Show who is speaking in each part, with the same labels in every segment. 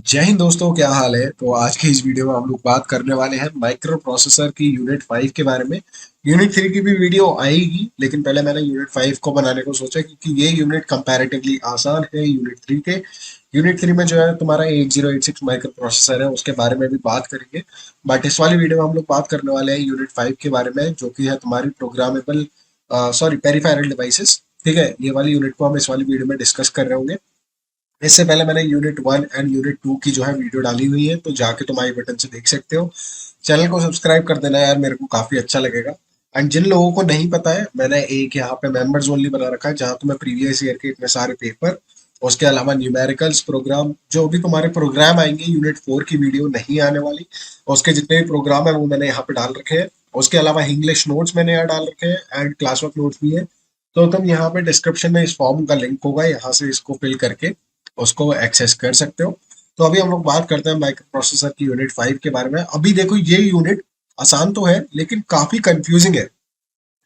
Speaker 1: जय हिंद दोस्तों, क्या हाल है। तो आज की इस वीडियो में हम लोग बात करने वाले हैं माइक्रो प्रोसेसर की यूनिट 5 के बारे में। यूनिट 3 की भी वीडियो आएगी, लेकिन पहले मैंने यूनिट 5 को बनाने को सोचा क्योंकि ये यूनिट कंपैरेटिवली आसान है यूनिट 3 के। यूनिट 3 में जो है तुम्हारा 8086 माइक्रो प्रोसेसर है, उसके बारे में भी बात करेंगे। बट इस वाली वीडियो में हम लोग बात करने वाले हैं यूनिट 5 के बारे में, जो कि है तुम्हारी प्रोग्रामेबल पेरिफेरल डिवाइसेस। ठीक है, ये वाली यूनिट को हम इस वाली वीडियो में डिस्कस कर रहे होंगे। इससे पहले मैंने यूनिट 1 एंड यूनिट 2 की जो है वीडियो डाली हुई है, तो जाके तुम आई बटन से देख सकते हो। चैनल को सब्सक्राइब कर देना यार, मेरे को काफी अच्छा लगेगा। एंड जिन लोगों को नहीं पता है, मैंने एक यहाँ पे मेंबर्स ओनली बना रखा है, जहाँ तुम्हें प्रीवियस ईयर के इतने सारे पेपर, उसके अलावा न्यूमेरिकल्स प्रोग्राम, जो भी तुम्हारे प्रोग्राम आएंगे यूनिट 4 की वीडियो नहीं आने वाली, उसके जितने भी प्रोग्राम है वो मैंने यहाँ पे डाल रखे हैं। उसके अलावा इंग्लिश नोट्स मैंने यहाँ डाल रखे हैं एंड क्लास वर्क नोट्स भी है। तो तुम यहाँ पे डिस्क्रिप्शन में इस फॉर्म का लिंक होगा, यहाँ से इसको फिल करके उसको एक्सेस कर सकते हो। तो अभी हम लोग बात करते हैं माइक्रो प्रोसेसर की यूनिट 5 के बारे में। अभी देखो, ये यूनिट आसान तो है लेकिन काफी कंफ्यूजिंग है।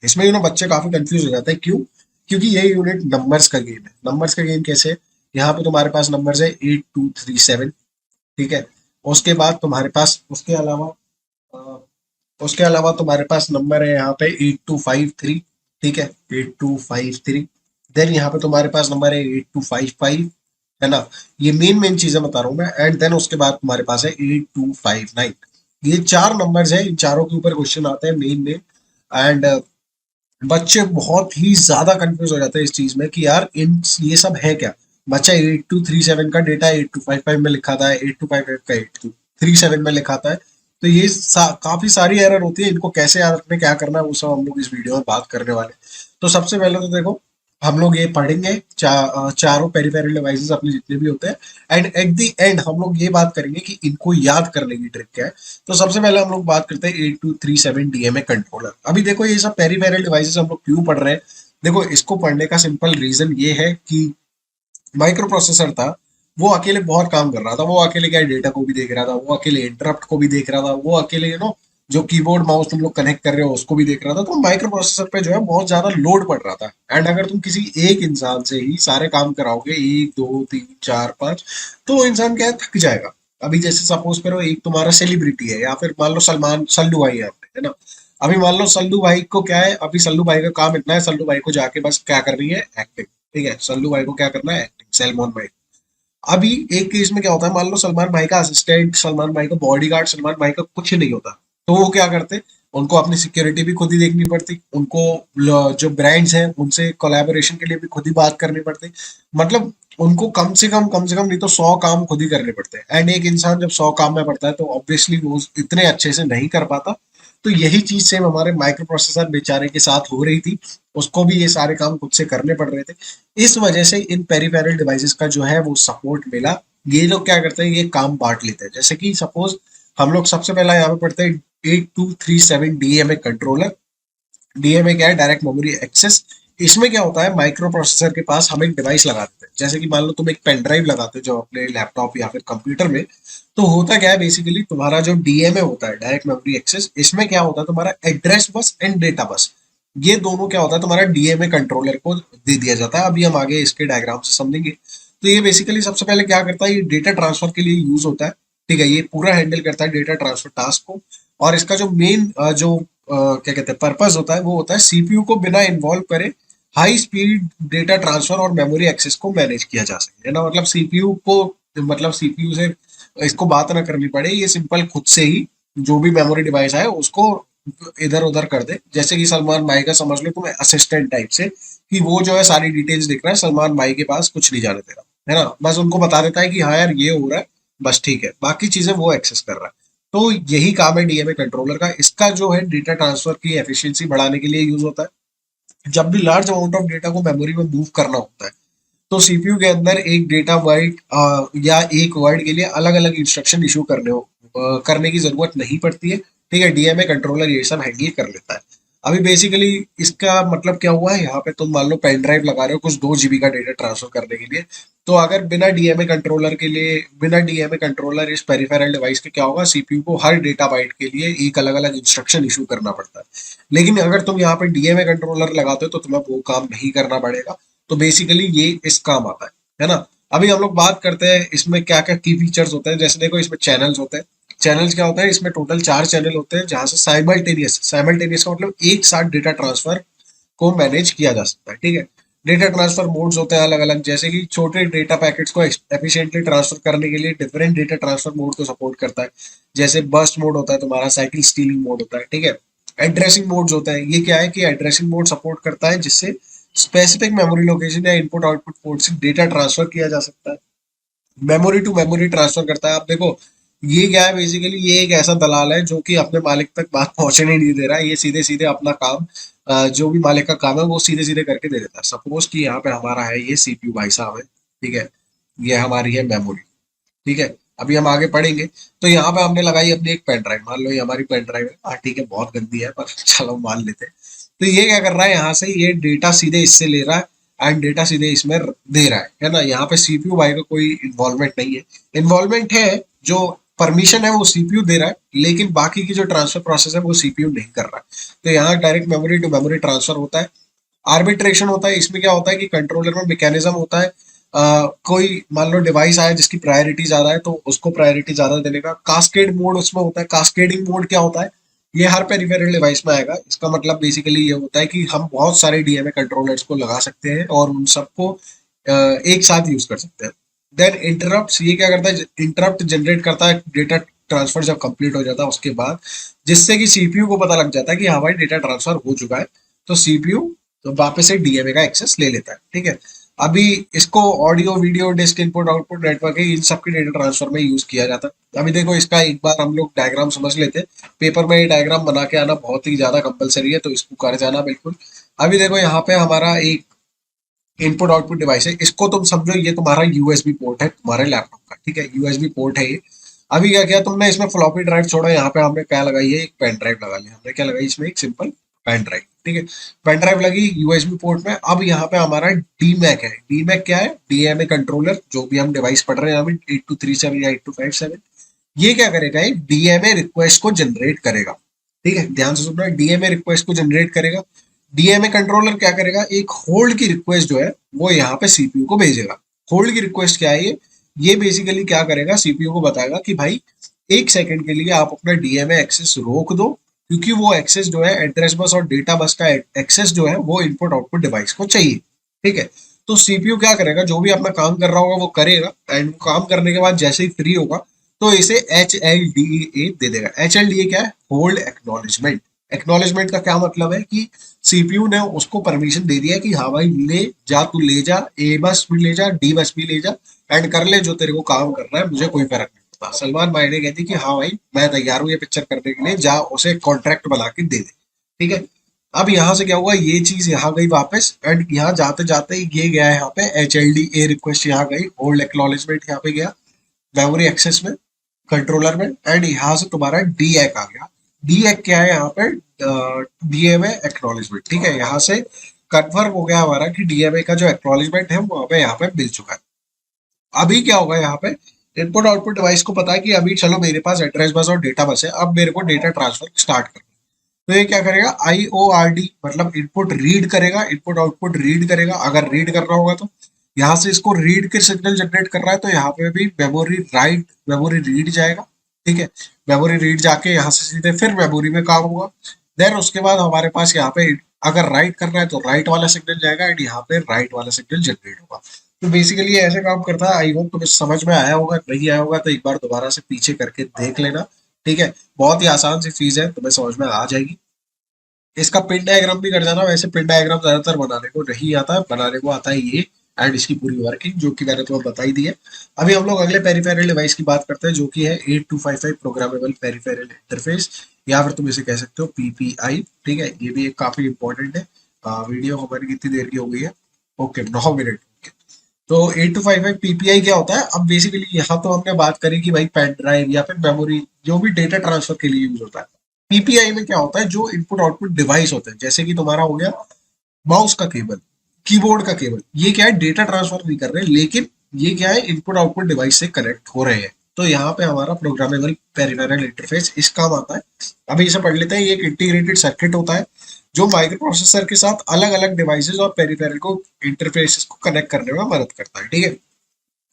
Speaker 1: इसमें बच्चे काफी कंफ्यूज हो जाते हैं। क्यों? क्योंकि ये यूनिट नंबर्स का गेम है। नंबर्स का गेम कैसे? यहाँ पे तुम्हारे पास नंबर्स है 8237। ठीक है। उसके बाद तुम्हारे पास उसके अलावा तुम्हारे पास नंबर है यहाँ पे 8253। ठीक है, 8253। देन यहाँ पे तुम्हारे पास नंबर है 8255, है ना। ये मेन मेन चीजें बता रहा हूँ मैं। एंड देन उसके बाद तुम्हारे पास है 8259। ये चार नंबर्स है, इन चारों के ऊपर क्वेश्चन आते हैं मेन में। एंड बच्चे बहुत ही ज्यादा कंफ्यूज हो जाते हैं इस चीज में कि यार इन ये सब है क्या। बच्चा 8237 का डेटा 8255 में लिखा था, 8255 का 8237 में लिखा था। तो ये काफी सारी एरर होती है। इनको कैसे याद रखने, क्या करना है, वो सब हम लोग इस वीडियो में बात करने वाले हैं। तो सबसे पहले तो देखो, हम लोग ये पढ़ेंगे चारों पेरिफेरल डिवाइसेस अपने जितने भी होते हैं। एंड एट द एंड हम लोग ये बात करेंगे कि इनको याद करने की ट्रिक क्या है। तो सबसे पहले हम लोग बात करते हैं 8237 डीएमए कंट्रोलर। अभी देखो, ये सब पेरिफेरल डिवाइसेस हम लोग क्यों पढ़ रहे हैं। देखो, इसको पढ़ने का सिंपल रीजन ये है कि माइक्रो प्रोसेसर था, वो अकेले बहुत काम कर रहा था। वो अकेले क्या डेटा को भी देख रहा था, वो अकेले इंटरप्ट को भी देख रहा था, वो अकेले जो कीबोर्ड माउस तुम लोग कनेक्ट कर रहे हो उसको भी देख रहा था। तो माइक्रो प्रोसेसर पे जो है बहुत ज्यादा लोड पड़ रहा था। एंड अगर तुम किसी एक इंसान से ही सारे काम कराओगे, 1 2 3 4 5, तो वो इंसान क्या है, थक जाएगा। अभी जैसे सपोज करो, एक तुम्हारा सेलिब्रिटी है, या फिर मान लो सलमान सल्लू भाई है अपने, है ना। अभी मान लो सल्लू भाई को क्या है, अभी सल्लू भाई का काम इतना है, सल्लू भाई को जाके बस क्या करनी है, एक्टिंग। ठीक है, सल्लू भाई को क्या करना है, एक्टिंग। सलमान भाई, अभी एक केस में क्या होता है, मान लो सलमान भाई का असिस्टेंट, सलमान भाई का बॉडीगार्ड, सलमान भाई का कुछ नहीं होता। तो वो क्या करते, उनको अपनी सिक्योरिटी भी खुद ही देखनी पड़ती, उनको जो ब्रांड्स हैं उनसे कोलैबोरेशन के लिए भी खुद ही बात करनी पड़ती। मतलब उनको कम से कम नहीं तो 100 काम खुद ही करने पड़ते हैं। एंड एक इंसान जब 100 काम में पड़ता है तो ऑब्वियसली वो इतने अच्छे से नहीं कर पाता। तो यही चीज सेम हमारे माइक्रो प्रोसेसर बेचारे के साथ हो रही थी। उसको भी ये सारे काम खुद से करने पड़ रहे थे। इस वजह से इन पेरिफेरल डिवाइसेस का जो है वो सपोर्ट मिला। ये लोग क्या करते हैं, ये काम बांट लेते हैं। जैसे कि सपोज हम लोग सबसे पहला यहाँ पे पढ़ते हैं 8237 डीएमए कंट्रोलर। डीएमए क्या है, डायरेक्ट मेमोरी एक्सेस। इसमें क्या होता है, माइक्रो प्रोसेसर के पास हम एक डिवाइस लगा देते हैं। जैसे कि मान लो तुम एक पेन ड्राइव लगाते हो जो अपने लैपटॉप या फिर कंप्यूटर में। तो होता क्या है, बेसिकली तुम्हारा जो डीएमए होता है, डायरेक्ट मेमोरी एक्सेस, इसमें क्या होता है, तुम्हारा address bus and data bus, ये दोनों क्या होता है, तुम्हारा डीएमए कंट्रोलर को दे दिया जाता है। अभी हम आगे इसके डायग्राम से समझेंगे। तो ये बेसिकली सबसे पहले क्या करता है, ये डेटा ट्रांसफर के लिए यूज होता है। ठीक है, ये पूरा हैंडल करता है डेटा ट्रांसफर टास्क को। और इसका जो मेन क्या कहते हैं पर्पस होता है, वो होता है सीपीयू को बिना इन्वॉल्व करे हाई स्पीड डेटा ट्रांसफर और मेमोरी एक्सेस को मैनेज किया जा सके, है ना। मतलब सीपीयू को, मतलब सीपीयू से इसको बात ना करनी पड़े, ये सिंपल खुद से ही जो भी मेमोरी डिवाइस है उसको इधर उधर कर दे। जैसे कि सलमान भाई का समझ लो तुम्हें असिस्टेंट टाइप से, कि वो जो है सारी डिटेल्स देख रहा है, सलमान भाई के पास कुछ नहीं जाने दे रहा, है ना। बस उनको बता देता है कि हाँ यार ये हो रहा है, बस ठीक है, बाकी चीजें वो एक्सेस कर रहा है। तो यही काम है डीएमए कंट्रोलर का। इसका जो है डेटा ट्रांसफर की एफिशिएंसी बढ़ाने के लिए यूज होता है। जब भी लार्ज अमाउंट ऑफ डेटा को मेमोरी में मूव करना होता है, तो सीपीयू के अंदर एक डेटा बाइट या एक वर्ड के लिए अलग अलग इंस्ट्रक्शन इशू करने की जरूरत नहीं पड़ती है। ठीक है, डीएमए कंट्रोलर ये सब हैंडल कर लेता है। अभी बेसिकली इसका मतलब क्या हुआ है, यहाँ पे तुम मान लो पेन ड्राइव लगा रहे हो कुछ 2 जीबी का डेटा ट्रांसफर करने के लिए। तो अगर बिना डीएमए कंट्रोलर इस पेरिफेरल डिवाइस के क्या होगा, सीपीयू को हर डेटा बाइट के लिए एक अलग अलग इंस्ट्रक्शन इशू करना पड़ता है। लेकिन अगर तुम यहाँ पे डीएमए कंट्रोलर लगाते हो तो तुम्हें वो काम नहीं करना पड़ेगा। तो बेसिकली ये इस काम आता है ना। अभी हम लोग बात करते हैं इसमें क्या क्या की फीचर्स होते हैं। जैसे देखो इसमें चैनल्स होते हैं। चैनल्स क्या होता है, इसमें टोटल 4 चैनल होते हैं जहां से साइमल्टेनियस साइमल्टेनियस का मतलब एक साथ डेटा ट्रांसफर को मैनेज किया जा सकता है। ठीक है। डेटा ट्रांसफर मोड्स होते हैं अलग अलग, जैसे कि छोटे डेटा पैकेट्स को एफिशिएंटली ट्रांसफर करने के लिए डिफरेंट डेटा ट्रांसफर मोड को सपोर्ट करता है। जैसे बर्स्ट मोड होता है तुम्हारा, साइकिल स्टीलिंग मोड होता है। ठीक है। एड्रेसिंग मोड्स होता है, ये क्या है कि एड्रेसिंग मोड सपोर्ट करता है जिससे स्पेसिफिक मेमोरी लोकेशन या इनपुट आउटपुट पोर्ट से डेटा ट्रांसफर किया जा सकता है। मेमोरी टू मेमोरी ट्रांसफर करता है। आप देखो ये क्या है, बेसिकली ये एक ऐसा दलाल है जो कि अपने मालिक तक बात पहुंचने नहीं दे रहा है। ये सीधे सीधे अपना काम जो भी मालिक का काम है वो सीधे सीधे करके दे देता है। सपोज कि यहाँ पे हमारा है ये सीपीयू भाई साहब है। ठीक है। ये हमारी है मेमोरी। ठीक है। अभी हम आगे पढ़ेंगे। तो यहाँ पे हमने लगाई अपनी एक पेन ड्राइव, मान लो ये हमारी पेन ड्राइव है। हाँ ठीक है, बहुत गंदी है पर चलो मान लेते हैं। तो ये क्या कर रहा है, यहाँ से ये डेटा सीधे इससे ले रहा है एंड डेटा सीधे इसमें दे रहा है ना। यहाँ पे सीपीयू भाई का कोई इन्वॉल्वमेंट नहीं है। इन्वॉल्वमेंट है जो परमिशन है वो सीपीयू दे रहा है, लेकिन बाकी की जो ट्रांसफर प्रोसेस है वो सीपीयू नहीं कर रहा है। तो यहाँ direct memory to memory transfer होता है। आर्बिट्रेशन होता है। इसमें क्या होता है कि कंट्रोलर में मैकेनिज्म होता है। कोई मान लो डिवाइस आया जिसकी प्रायोरिटी ज्यादा है तो उसको प्रायोरिटी ज्यादा देने का। कास्केड मोड उसमें होता है। कास्केडिंग मोड क्या होता है, ये हर पेरिफेरल डिवाइस में आएगा। इसका मतलब बेसिकली ये होता है कि हम बहुत सारे डीएमए कंट्रोलर्स को लगा सकते हैं और उन सबको एक साथ यूज कर सकते हैं। देन इंटरप्ट, ये क्या करता है, इंटरप्ट जनरेट करता है डेटा ट्रांसफर जब कंप्लीट हो जाता है उसके बाद, जिससे कि सीपीयू को पता लग जाता है कि हाँ भाई डेटा ट्रांसफर हो चुका है। तो सीपीयू तो वापस से डीएमए का एक्सेस ले लेता है। ठीक है। अभी इसको audio video disk input output network है, इन सब के डेटा ट्रांसफर में यूज किया जाता है। अभी देखो इसका एक बार हम लोग डायग्राम समझ लेते हैं। पेपर में ये डायग्राम बना के आना बहुत ही ज्यादा कंपलसरी है, तो इसको कर जाना बिल्कुल। अभी देखो यहाँ पे हमारा एक इनपुट आउटपुट डिवाइस है। इसको तुम समझो ये तुम्हारा यूएसबी पोर्ट है तुम्हारे लैपटॉप का। ठीक है। यूएसबी पोर्ट है ये। अभी क्या किया तुमने, इसमें फ्लॉपी ड्राइव छोड़ा, यहाँ पे हमने क्या लगाई है, एक पेन ड्राइव लगा लिया। हमने क्या लगाई इसमें, एक सिंपल पेन ड्राइव। ठीक है। पेन ड्राइव लगी यूएसबी पोर्ट में। अब यहाँ पे हमारा डीमैक है। डीमैक क्या है, डीएमए कंट्रोलर। जो भी हम डिवाइस पढ़ रहे हैं अभी 8237 या 8257, ये क्या करेगा, एक डीएमए रिक्वेस्ट को जनरेट करेगा। ठीक है, ध्यान से सुनना, डीएमए रिक्वेस्ट को जनरेट करेगा। डीएमए कंट्रोलर क्या करेगा, एक होल्ड की रिक्वेस्ट जो है वो यहाँ पे सीपीयू को भेजेगा। होल्ड की रिक्वेस्ट क्या है ये बेसिकली क्या करेगा, सीपीयू को बताएगा कि भाई 1 सेकंड के लिए आप अपना डीएमए एक्सेस रोक दो, क्योंकि वो एक्सेस जो है एड्रेस बस और डेटा बस का एक्सेस जो है वो इनपुट आउटपुट डिवाइस को चाहिए। ठीक है। तो सीपीयू क्या करेगा, जो भी अपना काम कर रहा होगा वो करेगा एंड काम करने के बाद जैसे ही फ्री होगा तो इसे HLDA दे देगा। HLDA क्या है, होल्ड एक्नॉलेजमेंट। एक्नॉलेजमेंट का क्या मतलब है कि सीपीयू ने उसको परमिशन दे दिया है कि हाँ भाई ले जा, तू ले जा, ए बस भी ले जा, डी बस भी ले जा एंड कर ले जो तेरे को काम करना है, मुझे कोई फर्क नहीं पड़ता। सलमान भाई ने कहती कि हाँ भाई मैं तैयार हूँ ये पिक्चर करने के लिए, जा उसे कॉन्ट्रैक्ट बना के दे दे। ठीक है। अब यहाँ से क्या हुआ, ये चीज यहाँ गई वापस एंड यहाँ जाते जाते ये गया है यहाँ पे HLDA रिक्वेस्ट, यहाँ गई होल्ड एक्नॉलेजमेंट, यहाँ पे गया मेमोरी एक्सेस में कंट्रोलर में एंड यहाँ से तुम्हारा डी एक आ गया। डी एक क्या है यहाँ पे, डीएमए एक्नॉलेजमेंट। ठीक है। यहाँ से कन्फर्म हो गया हमारा कि डीएमए का जो एक्नॉलेजमेंट है वो हमें यहाँ पे मिल चुका है। अभी क्या होगा यहाँ पे, इनपुट आउटपुट डिवाइस को पता है कि अभी चलो मेरे पास एड्रेस बस और डेटा बस है, अब मेरे को डेटा ट्रांसफर स्टार्ट करना है। तो ये क्या करेगा, IORD मतलब इनपुट रीड करेगा, इनपुट आउटपुट रीड करेगा। अगर रीड कर रहा होगा तो यहाँ से इसको रीड के सिग्नल जनरेट कर रहा है तो यहाँ पे भी मेमोरी राइट मेमोरी रीड जाएगा। ठीक है। मेमोरी रीड जाके यहाँ से सीधे फिर मेमोरी में काम होगा। देन उसके बाद हमारे पास यहाँ पे अगर राइट कर रहा है तो राइट वाला सिग्नल जाएगा एंड यहाँ पे राइट वाला सिग्नल जनरेट होगा। तो बेसिकली ये ऐसे काम करता है। आई होप तुम्हें समझ में आया होगा, नहीं आया होगा तो एक बार दोबारा से पीछे करके देख लेना। ठीक है। बहुत ही आसान सी चीज है, तुम्हें समझ में आ जाएगी। इसका पिन डायग्राम भी कर जाना। वैसे पिन डायग्राम ज्यादातर बनाने को नहीं आता, बनाने को आता है ये एंड इसकी पूरी वर्किंग जो कि मैंने तुम्हें बताई दी है। अभी हम लोग अगले पेरिफेरल डिवाइस की बात करते हैं जो कि है 8255 प्रोग्रामेबल पेरिफेरल इंटरफेस, या फिर तुम इसे कह सकते हो PPI। ठीक है। ये भी एक काफी इंपॉर्टेंट है। वीडियो हमारी कितनी देर की हो गई है, ओके 9 मिनट। तो 8255 PPI क्या होता है, अब बेसिकली यहाँ तो हमने बात करी कि भाई पेन ड्राइव या फिर मेमोरी जो भी डेटा ट्रांसफर के लिए यूज होता है। पीपीआई में क्या होता है, जो इनपुट आउटपुट डिवाइस होते हैं, जैसे कि तुम्हारा हो गया माउस का केबल, कीबोर्ड का केबल, ये क्या है डेटा ट्रांसफर नहीं कर रहे, लेकिन ये क्या है इनपुट आउटपुट डिवाइस से कनेक्ट हो रहे हैं। तो यहाँ पे हमारा प्रोग्रामेबल पेरिफेरल इंटरफेस इस काम आता है। अभी इसे पढ़ लेते हैं। ये एक इंटीग्रेटेड सर्किट होता है जो माइक्रो प्रोसेसर के साथ अलग अलग डिवाइसेस और पेरिफेरल को इंटरफेसेस को कनेक्ट करने में मदद करता है। ठीक है।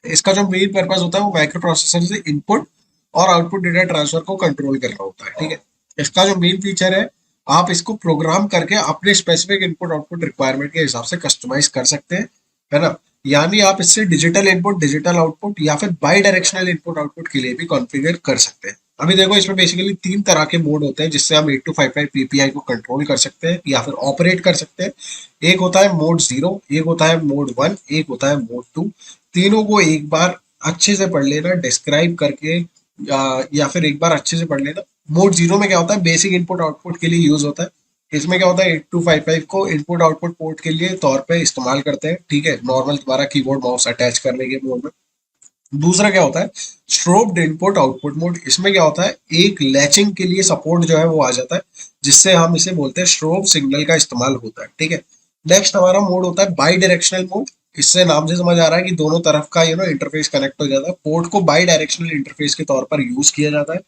Speaker 1: इसका जो मेन पर्पस होता है वो माइक्रो प्रोसेसर से इनपुट और आउटपुट डेटा ट्रांसफर को कंट्रोल करना होता है, ठीक है। इसका जो मेन फीचर है, आप इसको प्रोग्राम करके अपने स्पेसिफिक इनपुट आउटपुट रिक्वायरमेंट के हिसाब से कस्टमाइज कर सकते हैं, है ना। यानी आप इससे डिजिटल इनपुट, डिजिटल आउटपुट या फिर बाई डायरेक्शनल इनपुट आउटपुट के लिए भी कॉन्फ़िगर कर सकते हैं। अभी देखो, इसमें बेसिकली तीन तरह के मोड होते हैं जिससे हम 8255 पीपीआई को कंट्रोल कर सकते हैं या फिर ऑपरेट कर सकते हैं। एक होता है मोड 0, एक होता है मोड 1, एक होता है मोड 2। तीनों को एक बार अच्छे से पढ़ लेना डिस्क्राइब करके, या फिर एक बार अच्छे से पढ़ लेना। मोड 0 में क्या होता है, बेसिक इनपुट आउटपुट के लिए यूज होता है। इसमें क्या होता है, 8255 को इनपुट आउटपुट पोर्ट के लिए तौर पे इस्तेमाल करते हैं, ठीक है, नॉर्मल तुम्हारा कीबोर्ड माउस अटैच करने के मोड में। दूसरा क्या होता है, स्ट्रोब्ड इनपुट आउटपुट मोड। इसमें क्या होता है, एक लैचिंग के लिए सपोर्ट जो है वो आ जाता है, जिससे हम इसे बोलते हैं स्ट्रोब सिग्नल का इस्तेमाल होता है, ठीक है। नेक्स्ट हमारा मोड होता है बाई डायरेक्शनल मोड। इससे नाम से समझ आ रहा है कि दोनों तरफ का इंटरफेस कनेक्ट हो जाता है। पोर्ट को बाई डायरेक्शनल इंटरफेस के तौर पर यूज किया जाता है,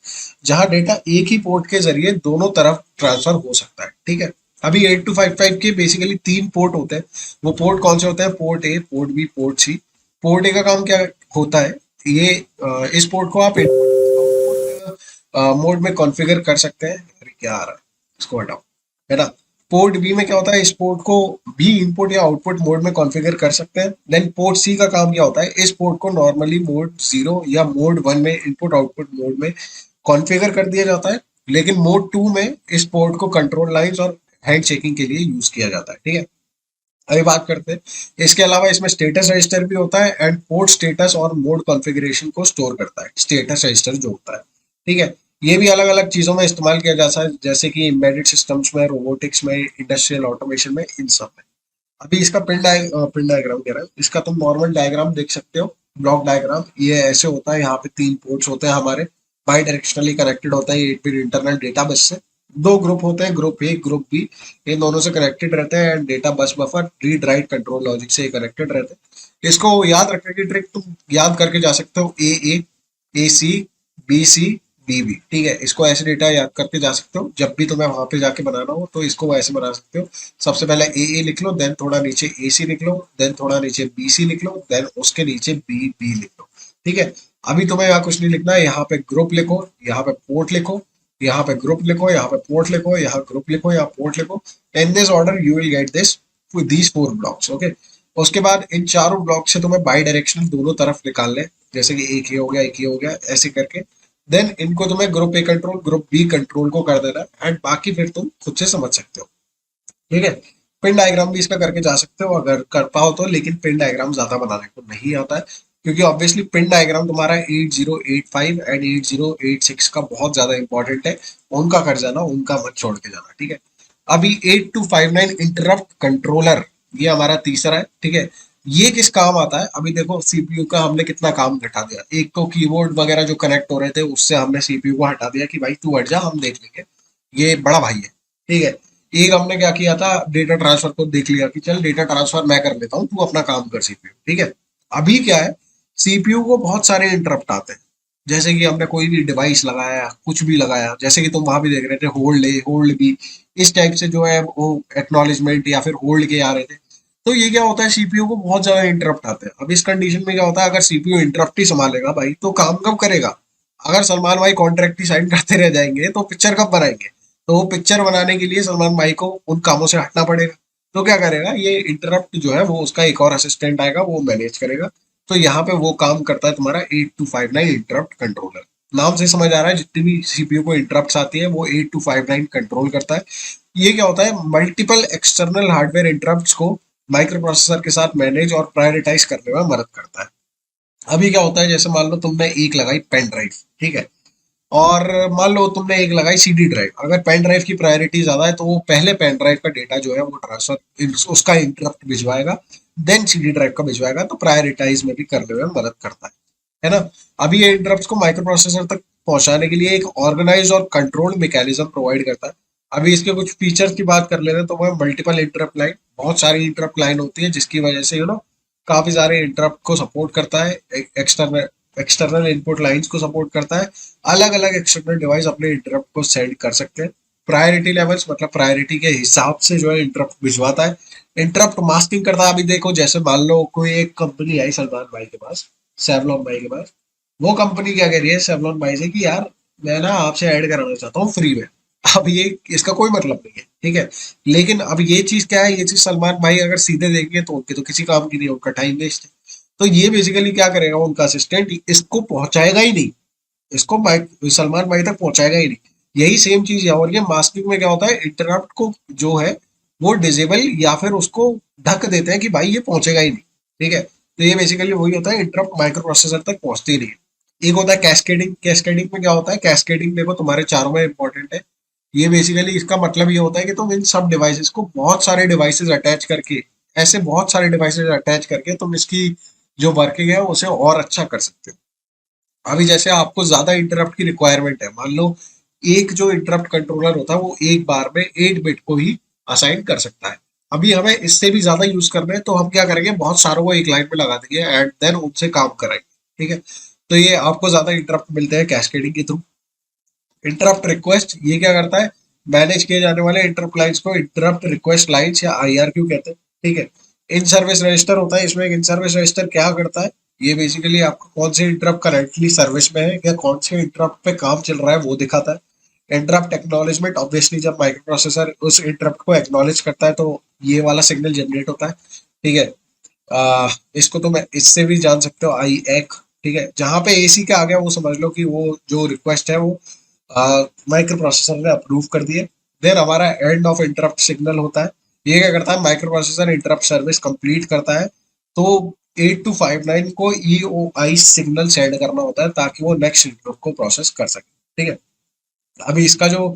Speaker 1: जहां डेटा एक ही पोर्ट के जरिए दोनों तरफ ट्रांसफर हो सकता है, ठीक है। अभी 8255 के बेसिकली तीन पोर्ट होते हैं। वो पोर्ट कौन से होते हैं, port A, port B, port C. Port A का काम क्या होता है, ये इस पोर्ट को आप मोड में कॉन्फ़िगर कर सकते हैं। अरे क्या आ रहा है, इसको हटाओ, है ना। पोर्ट बी में क्या होता है, इस पोर्ट को भी इनपुट या आउटपुट मोड में कॉन्फ़िगर कर सकते हैं। देन पोर्ट सी का काम क्या होता है, इस पोर्ट को नॉर्मली मोड 0 या मोड 1 में इनपुट आउटपुट मोड में कॉन्फ़िगर कर दिया जाता है, लेकिन मोड 2 में इस पोर्ट को कंट्रोल लाइंस और हैंड चेकिंग के लिए यूज किया जाता है, ठीक है। अभी बात करते हैं, इसके अलावा इसमें स्टेटस रजिस्टर भी होता है एंड पोर्ट स्टेटस और मोड कॉन्फ़िगरेशन को स्टोर करता है, स्टेटस रजिस्टर जो होता है, ठीक है। ये भी अलग अलग चीजों में इस्तेमाल किया जाता है, जैसे कि एम्बेडेड सिस्टम्स में, रोबोटिक्स में, इंडस्ट्रियल ऑटोमेशन में, इन सब में। अभी इसका पिन डायग्राम कह रहा है, इसका तुम नॉर्मल डायग्राम देख सकते हो, ब्लॉक डायग्राम। ये ऐसे होता है, यहाँ पे तीन पोर्ट्स होते हैं हमारे, बाई डायरेक्शनली कनेक्टेड होता है 8 बिट इंटरनल डेटा बस से। दो ग्रुप होते हैं, ग्रुप ए, ग्रुप बी। इन दोनों से कनेक्टेड रहते हैं and data bus buffer read write control logic से कनेक्टेड रहते हैं। इसको याद रखने की ट्रिक तुम याद करके जा सकते हो, ए सी, बी सी, बी बी, ठीक है। इसको ऐसे डेटा याद करके जा सकते हो, जब भी तुम्हें वहां पे जाके बनाना हो तो इसको ऐसे बना सकते हो। सबसे पहले ए लिख लो, देन थोड़ा नीचे ए सी लिख लो, देन थोड़ा नीचे बी सी लिख लो, देन उसके नीचे बी बी लिख लो, ठीक है। अभी तुम्हें यहाँ कुछ नहीं लिखना है, यहाँ पे ग्रुप लिखो, यहाँ पे पोर्ट लिखो, यहाँ पे ग्रुप लिखो, यहाँ पे पोर्ट लिखो, यहाँ ग्रुप लिखो, यहाँ पोर्ट लिखो। In this order you will get this these 4 blocks, okay. उसके बाद इन चारों ब्लॉक से तुम्हें बाई डायरेक्शनल दोनों तरफ निकाल ले, जैसे कि एक ये हो गया, एक ये हो गया, ऐसे करके। देन इनको तुम्हें group A control, group B control को कर देना है एंड बाकी फिर तुम खुद से समझ सकते हो, ठीक है। पिन डायग्राम भी इसका करके जा सकते हो अगर कर पाओ तो, लेकिन पिन डायग्राम ज्यादा बनाने को नहीं आता है, क्योंकि ऑब्वियसली पिन डायग्राम तुम्हारा 8085 एंड 8086 का बहुत ज्यादा इंपॉर्टेंट है। उनका कर जाना, उनका मत छोड़ के जाना, ठीक है। अभी 8259 इंटरप्ट कंट्रोलर, ये हमारा तीसरा है, ठीक है। ये किस काम आता है, अभी देखो सीपीयू का हमने कितना काम घटा दिया। एक तो कीबोर्ड वगैरह जो कनेक्ट हो रहे थे उससे हमने सीपीयू को हटा दिया कि भाई तू हट जा, हम देख लेंगे, ये बड़ा भाई है, ठीक है। एक हमने क्या किया था, डेटा ट्रांसफर को देख लिया कि चल डेटा ट्रांसफर मैं कर लेता हूँ, तू अपना काम कर सीपीयू, ठीक है। अभी क्या है, सीपीयू को बहुत सारे इंटरप्ट आते हैं, जैसे कि हमने कोई भी डिवाइस लगाया, कुछ भी लगाया, जैसे कि तुम वहां भी देख रहे थे होल्ड ए, होल्ड बी, इस टाइप से जो है वो एक्नॉलेजमेंट या फिर होल्ड के आ रहे थे। तो ये क्या होता है, सीपीयू को बहुत ज्यादा इंटरप्ट आते हैं। अब इस कंडीशन में क्या होता है, अगर सीपीयू इंटरप्ट ही संभालेगा भाई तो काम कब करेगा। अगर सलमान भाई कॉन्ट्रैक्ट ही साइन करते रह जाएंगे तो पिक्चर कब बनाएंगे। तो वो पिक्चर बनाने के लिए सलमान भाई को उन कामों से हटना पड़ेगा। तो क्या करेगा, ये इंटरप्ट जो है वो उसका एक और असिस्टेंट आएगा, वो मैनेज करेगा। तो यहाँ पे वो काम करता है तुम्हारा 8259 इंटरप्ट कंट्रोलर। नाम से समझ आ रहा है, जितनी भी सीपीयू को इंटरप्ट आती है वो 8259 कंट्रोल करता है। ये क्या होता है, मल्टीपल एक्सटर्नल हार्डवेयर इंटरप्ट्स को माइक्रो प्रोसेसर के साथ मैनेज और प्रायोरिटाइज करने में मदद करता है। अभी क्या होता है, जैसे मान लो तुमने एक लगाई पेन ड्राइव, ठीक है, और मान लो तुमने एक लगाई सीडी ड्राइव। अगर पेन ड्राइव की प्रायोरिटी ज्यादा है तो वो पहले पेन ड्राइव का डेटा जो है वो ट्रांसफर, उसका इंटरप्ट भिजवाएगा, देन सीडी ड्राइव का भिजवाएगा। तो प्रायोरिटाइज में भी करने में मदद करता है ना। अभी ये इंटरप्ट को माइक्रो प्रोसेसर तक पहुंचाने के लिए एक ऑर्गेनाइज और कंट्रोल मैकेनिज्म प्रोवाइड करता है। अभी इसके कुछ फीचर्स की बात कर ले रहे हैं तो वह मल्टीपल इंटरप्ट लाइन, बहुत सारी इंटरप्ट लाइन होती है जिसकी वजह से काफी सारे इंटरप्ट को सपोर्ट करता है। एक्सटर्नल एक्सटर्नल इनपुट लाइंस को सपोर्ट करता है। अलग अलग एक्सटर्नल डिवाइस अपने इंटरप्ट को सेंड कर सकते हैं। प्रायोरिटी लेवल्स, मतलब प्रायोरिटी के हिसाब से जो है इंटरप्ट भिजवाता है। इंटरप्ट मास्किंग करता है। अभी देखो, जैसे मान लो कोई एक कंपनी आई सलमान भाई के पास, सेवलॉन भाई के पास। वो कंपनी क्या कह रही है सेवलॉन भाई से कि यार मैं ना आपसे ऐड कराना चाहता हूँ फ्री में। अब ये इसका कोई मतलब नहीं है, ठीक है। लेकिन अब ये चीज क्या है, ये चीज सलमान भाई अगर सीधे देखेंगे तो उनके तो किसी काम की नहीं है, उनका टाइम वेस्ट है। तो ये बेसिकली क्या करेगा उनका असिस्टेंट, इसको पहुंचाएगा ही नहीं, इसको माइक सलमान भाई तक पहुंचाएगा ही नहीं। यही सेम चीज है। और ये मास्किंग में क्या होता है, इंटरप्ट को जो है वो डिजेबल या फिर उसको ढक देते हैं कि भाई ये पहुंचेगा ही नहीं, ठीक है। तो ये बेसिकली वही होता है, इंटरप्ट माइक्रो प्रोसेसर तक पहुंचती ही नहीं है। एक होता है कैस्केडिंग। कैस्केडिंग में क्या होता है, कैस्केडिंग देखो तुम्हारे चारों में इंपॉर्टेंट है। ये बेसिकली इसका मतलब ये होता है कि तुम इन सब डिवाइसेस को बहुत सारे डिवाइसेस अटैच करके, ऐसे बहुत सारे डिवाइसेस अटैच करके तुम इसकी जो वर्किंग है उसे और अच्छा कर सकते हो। अभी जैसे आपको ज्यादा इंटरप्ट की रिक्वायरमेंट है, मान लो एक जो इंटरप्ट कंट्रोलर होता है वो एक बार में 8 बिट को ही असाइन कर सकता है। अभी हमें इससे भी ज्यादा यूज करना है तो हम क्या करेंगे, बहुत सारों को एक लाइन में लगा देंगे एंड देन उनसे काम कराएंगे, ठीक है। तो ये आपको ज्यादा इंटरप्ट मिलते हैं कैस्केडिंग के थ्रू। इंटरप्ट रिक्वेस्ट ये क्या करता है, मैनेज किए जाने वाले इंटरप्ट लाइन्स को इंटरप्ट रिक्वेस्ट लाइन्स या आईआरक्यू कहते हैं, ठीक है। इन सर्विस रजिस्टर होता है, इसमें इन सर्विस रजिस्टर क्या करता है, ये बेसिकली आपको कौन से इंटरप्ट करंटली सर्विस में है या कौन से इंटरप्ट पे काम चल रहा है वो दिखाता है। इंटरप्ट एक्नॉलेजमेंट, ऑब्वियसली जब माइक्रो प्रोसेसर उस इंटरप्ट को एक्नॉलेज करता है तो ये वाला सिग्नल जनरेट होता है, ठीक है। इसको तो मैं इससे भी जान सकते हो, आई एक, ठीक है। जहां पे एसी का आ गया वो समझ लो कि वो जो रिक्वेस्ट है वो माइक्रो प्रोसेसर ने अप्रूव कर दिए। देन हमारा एंड ऑफ इंटरप्ट सिग्नल होता है। ये क्या करता है, micro processor interrupt service complete करता है तो 8259 को ईओआई सिग्नल सेंड करना होता है ताकि वो नेक्स्ट इंटरप्ट को प्रोसेस कर सके, ठीक है। अभी इसका जो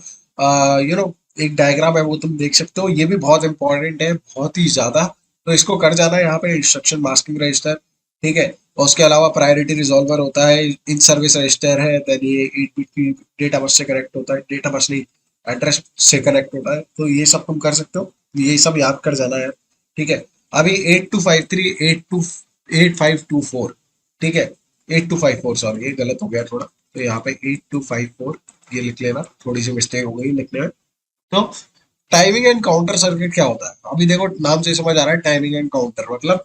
Speaker 1: एक डायग्राम है वो तुम देख सकते हो, ये भी बहुत इंपॉर्टेंट है, बहुत ही ज्यादा। तो इसको कर जाना है यहाँ पे इंस्ट्रक्शन मास्किंग रजिस्टर, ठीक है। और उसके अलावा प्रायोरिटी रिजॉल्वर होता है, इन सर्विस रजिस्टर है, देन ये 8 बिट की डेटा बस से कनेक्ट होता है, डेटा बस नहीं, एड्रेस से कनेक्ट होता है। तो ये सब तुम कर सकते हो, ये सब याद कर जाना है, ठीक है। अभी 8253 8524, ठीक है। 8254, सॉरी ये गलत हो गया थोड़ा, तो यहाँ पे 8254 ये लिख लेना, थोड़ी सी मिस्टेक हो गई लिखने में। तो टाइमिंग एंड काउंटर सर्किट क्या होता है, अभी देखो नाम से समझ आ रहा है, टाइमिंग एंड काउंटर मतलब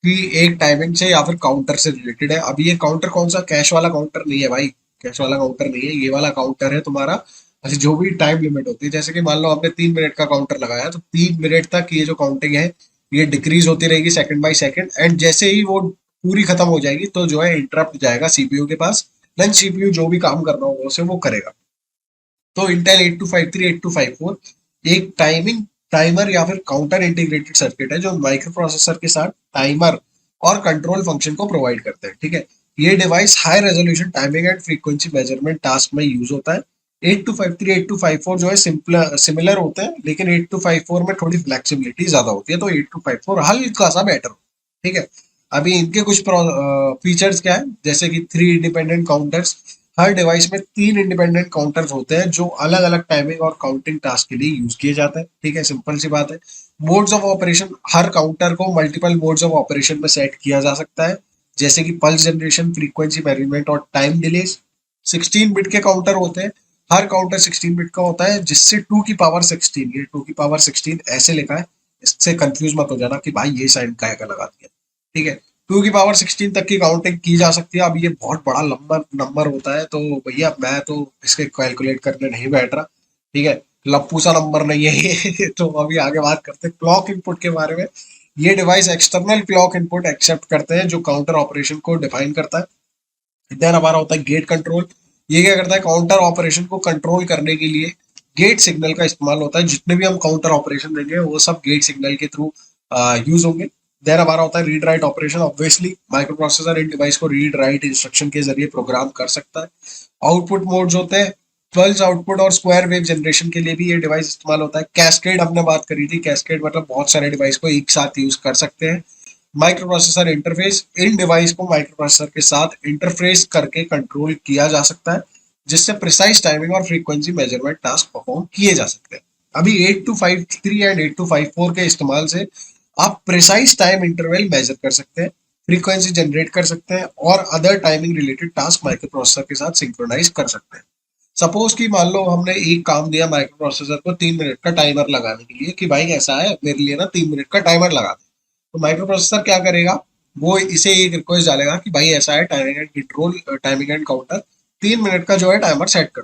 Speaker 1: कि एक टाइमिंग से या फिर काउंटर से रिलेटेड है। अभी ये काउंटर कौन सा, कैश वाला काउंटर नहीं है भाई, कैश वाला काउंटर नहीं है, ये वाला काउंटर है तुम्हारा। अच्छा, जो भी टाइम लिमिट होती है, जैसे कि मान लो आपने 3 मिनट का काउंटर लगाया तो 3 मिनट तक ये जो काउंटिंग है ये डिक्रीज होती रहेगी सेकंड बाय सेकंड, एंड जैसे ही वो पूरी खत्म हो जाएगी तो जो है इंटरप्ट जाएगा सीपीयू के पास, देन सीपीयू जो भी काम करना होगा उसे वो करेगा। तो इंटेल 8253 8254 एक टाइमिंग टाइमर या फिर काउंटर इंटीग्रेटेड सर्किट है जो माइक्रो प्रोसेसर के साथ टाइमर और कंट्रोल फंक्शन को प्रोवाइड करते हैं, ठीक है। ये device high resolution timing and frequency measurement task में यूज होता है। 8253 8254 जो है सिमिलर होते हैं, लेकिन 8254 में थोड़ी फ्लेक्सिबिलिटी ज्यादा होती है, तो 8254 हल्का सा बेटर, ठीक है। अभी इनके कुछ फीचर्स क्या है, जैसे कि 3 इंडिपेंडेंट काउंटर्स, हर डिवाइस में 3 इंडिपेंडेंट काउंटर्स होते हैं जो अलग अलग टाइमिंग और काउंटिंग टास्क के लिए यूज किए जाते हैं, ठीक है, सिंपल सी बात है। Modes of operation, her counter को मल्टीपल मोड्स ऑफ ऑपरेशन में सेट किया जा सकता है, जैसे कि पल्स जनरेशन, फ्रीक्वेंसी मैनेजमेंट और टाइम डिलेज। 16 बिट के काउंटर होते हैं, हर काउंटर 16 बिट का होता है, जिससे 2 की पावर 16, ये 2 की पावर 16 ऐसे लिखा है, इससे कंफ्यूज मत हो जाना कि भाई ये साइन का लगा दिया, ठीक है। 2 की पावर 16 तक की काउंटिंग की जा सकती है। अब ये बहुत बड़ा लंबा नंबर होता है तो भैया मैं तो इसके कैलकुलेट करने नहीं बैठ रहा, ठीक है। लप्पू सा नंबर नहीं है ये तो अभी आगे बात करते हैं क्लॉक इनपुट के बारे में। ये device external clock input accept करते हैं जो काउंटर ऑपरेशन को डिफाइन करता है। देन हमारा होता है गेट कंट्रोल। ये क्या करता है, काउंटर ऑपरेशन को कंट्रोल करने के लिए गेट सिग्नल का इस्तेमाल होता है, जितने भी हम काउंटर ऑपरेशन देंगे वो सब गेट सिग्नल के थ्रू यूज होंगे। देन हमारा होता है read write operation. Obviously microprocessor इन डिवाइस को रीड राइट इंस्ट्रक्शन के जरिए प्रोग्राम कर सकता है। आउटपुट मोड्स होते हैं, पल्स आउटपुट और स्क्वायर वेव जनरेशन के लिए भी ये डिवाइस इस्तेमाल होता है। कैस्केड हमने बात करी थी, कैस्केड मतलब बहुत सारे डिवाइस को एक साथ यूज कर सकते हैं। माइक्रो प्रोसेसर इंटरफेस, इन डिवाइस को माइक्रो प्रोसेसर के साथ इंटरफेस करके कंट्रोल किया जा सकता है, जिससे प्रिसाइज टाइमिंग और फ्रीक्वेंसी मेजरमेंट टास्क परफॉर्म किए जा सकते हैं। अभी 8253 एंड 8254 के इस्तेमाल से आप प्रिसाइज टाइम इंटरवल मेजर कर सकते हैं, फ्रीक्वेंसी जनरेट कर सकते हैं और other timing related task micro processor के साथ सिंक्रोनाइज कर सकते हैं। सपोज कि मान लो हमने एक काम दिया माइक्रो प्रोसेसर को 3 मिनट का टाइमर लगाने के लिए कि भाई ऐसा है मेरे लिए ना 3 मिनट का टाइमर लगा दे। तो माइक्रो प्रोसेसर क्या करेगा, वो इसे एक रिक्वेस्ट डालेगा कि भाई ऐसा है, timing and control, timing and counter 3 minute का जो है टाइमर सेट कर।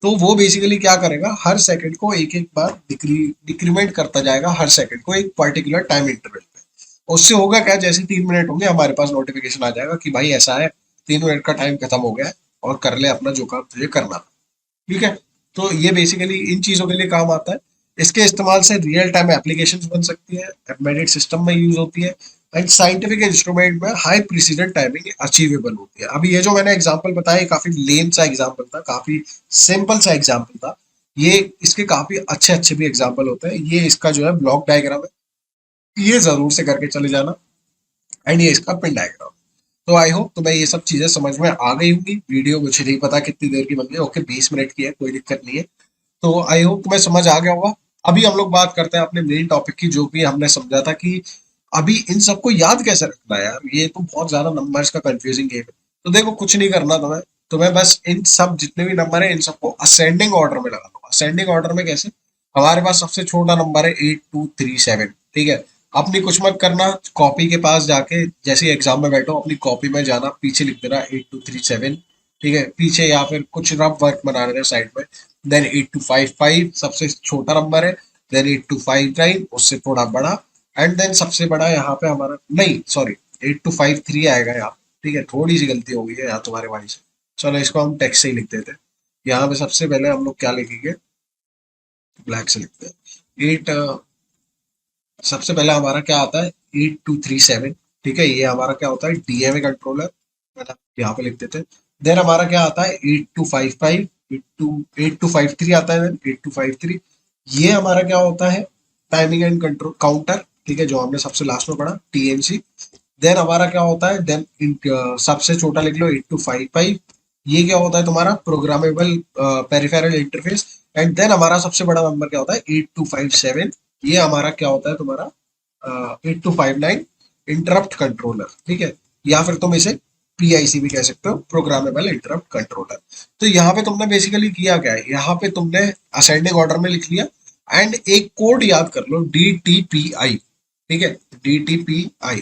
Speaker 1: तो वो बेसिकली क्या करेगा, हर सेकंड को एक एक बार डिक्रीमेंट करता जाएगा, हर सेकंड को एक पर्टिकुलर टाइम इंटरवल पे। उससे होगा क्या, जैसे 3 मिनट होंगे हमारे पास नोटिफिकेशन आ जाएगा कि भाई ऐसा है, 3 मिनट का टाइम खत्म हो गया है, और कर ले अपना जो काम तुझे करना था। ठीक है। तो ये बेसिकली इन चीजों के लिए काम आता है। इसके इस्तेमाल से रियल टाइम एप्लीकेशंस बन सकती है, एम्बेडेड सिस्टम में यूज होती है, एंड साइंटिफिक इंस्ट्रूमेंट में हाई प्रिसीजन टाइमिंग अचीवेबल होती है। अभी ये जो मैंने एग्जांपल बताया, ये काफी लेम सा एग्जांपल था, काफी सिंपल सा एग्जांपल था। ये इसके काफी अच्छे अच्छे भी एग्जांपल होते हैं। ये इसका जो है ब्लॉक डायग्राम है, ये जरूर से करके चले जाना। एंड ये इसका पिन डायग्राम। तो आई होप तुम्हें ये सब चीजें समझ में आ गई होंगी। वीडियो मुझे नहीं पता कितनी देर की बन गई, ओके 20 मिनट की है, कोई दिक्कत नहीं है। तो आई होप तुम्हें समझ आ गया होगा। अभी हम लोग बात करते हैं अपने मेन टॉपिक की, जो भी हमने समझा था कि अभी इन सबको याद कैसे रखना है यार, ये तो बहुत ज्यादा नंबर्स का कंफ्यूजिंग गेम है। तो देखो कुछ नहीं करना तुम्हें, तुम्हें बस इन सब जितने भी नंबर है इन सबको असेंडिंग ऑर्डर में लगा लो। असेंडिंग ऑर्डर में कैसे, हमारे पास सबसे छोटा नंबर है 8237, ठीक है। अपनी कुछ मत करना, कॉपी के पास जाके जैसे एग्जाम में बैठो अपनी कॉपी में जाना, पीछे लिख देना 8237, ठीक है पीछे, या फिर कुछ रफ वर्क बना देना साइड में। देन 8255 सबसे छोटा नंबर है, देन 8259 उससे थोड़ा बड़ा, एंड देन सबसे बड़ा यहाँ पे हमारा, नहीं सॉरी, 8253 आएगा यहाँ। ठीक है, थोड़ी सी गलती हो गई है यहाँ तुम्हारे भाई से। चलो इसको हम टेक्स्ट से ही लिख देते हैं। यहाँ पे सबसे पहले हम लोग क्या लिखेंगे, ब्लैक से लिखते हैं 8। सबसे पहला हमारा क्या आता है 8237, ठीक है। ये हमारा क्या होता है, डीएमए कंट्रोलर, मतलब यहाँ पे लिख देते हैं। देन हमारा क्या आता है 8255, 8253 आता है, 8253। ये हमारा क्या होता है, टाइमिंग एंड कंट्रोल काउंटर, ठीक है, जो हमने सबसे लास्ट में पढ़ा, टीएनसी। देन हमारा क्या होता है, देन सबसे छोटा लिख लो 8255। ये क्या होता है तुम्हारा, programmable peripheral interface. And then हमारा सबसे बड़ा नंबर क्या होता है 8257। ये हमारा क्या होता है तुम्हारा 8259, इंटरप्ट कंट्रोलर, ठीक है। या फिर तुम इसे पीआईसी भी कह सकते हो, प्रोग्रामेबल इंटरप्ट कंट्रोलर। तो यहाँ पे तुमने बेसिकली किया क्या है, यहाँ पे तुमने असेंडिंग ऑर्डर में लिख लिया, एंड एक कोड याद कर लो DTPI, ठीक है, DTPI,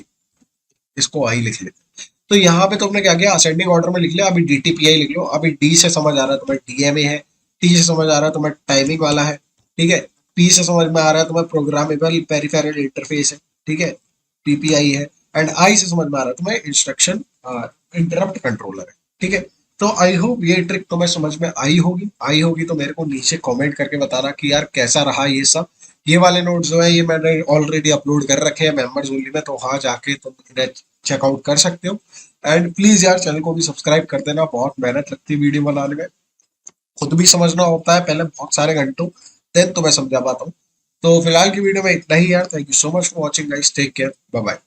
Speaker 1: इसको आई लिख लेते। तो यहाँ पे तुमने क्या किया, असेंडिंग ऑर्डर में लिख लिया, अभी DTPI लिख लो। अभी डी से समझ आ रहा है तुम्हें डीएमए है, टी से समझ आ रहा है तुम्हें टाइमिंग वाला है, ठीक है। पी से समझ में आ रहा है तुम्हें प्रोग्रामेबल पेरिफेरल इंटरफेस है, ठीक है, पीपीआई है। एंड आई से समझ में आ रहा है तुम्हें इंस्ट्रक्शन इंटरप्ट कंट्रोलर है, ठीक है। तो आई होप ये ट्रिक तुम्हें समझ में आई होगी। आई होगी तो मेरे को नीचे कमेंट करके बताना कि यार कैसा रहा ये सब। ये वाले नोट्स जो है ये मैंने ऑलरेडी अपलोड कर रखे हैं मेंबर्स ओनली में, तो वहां जाके तुम इन्हें चेकआउट कर सकते हो। एंड प्लीज यार चैनल को भी सब्सक्राइब कर देना, बहुत मेहनत लगती है वीडियो बनाने में, खुद भी समझना होता है पहले बहुत सारे घंटों, देन तो मैं समझा पाता हूँ। तो फिलहाल की वीडियो में इतना ही यार, thank you so much for watching guys, take care, bye bye.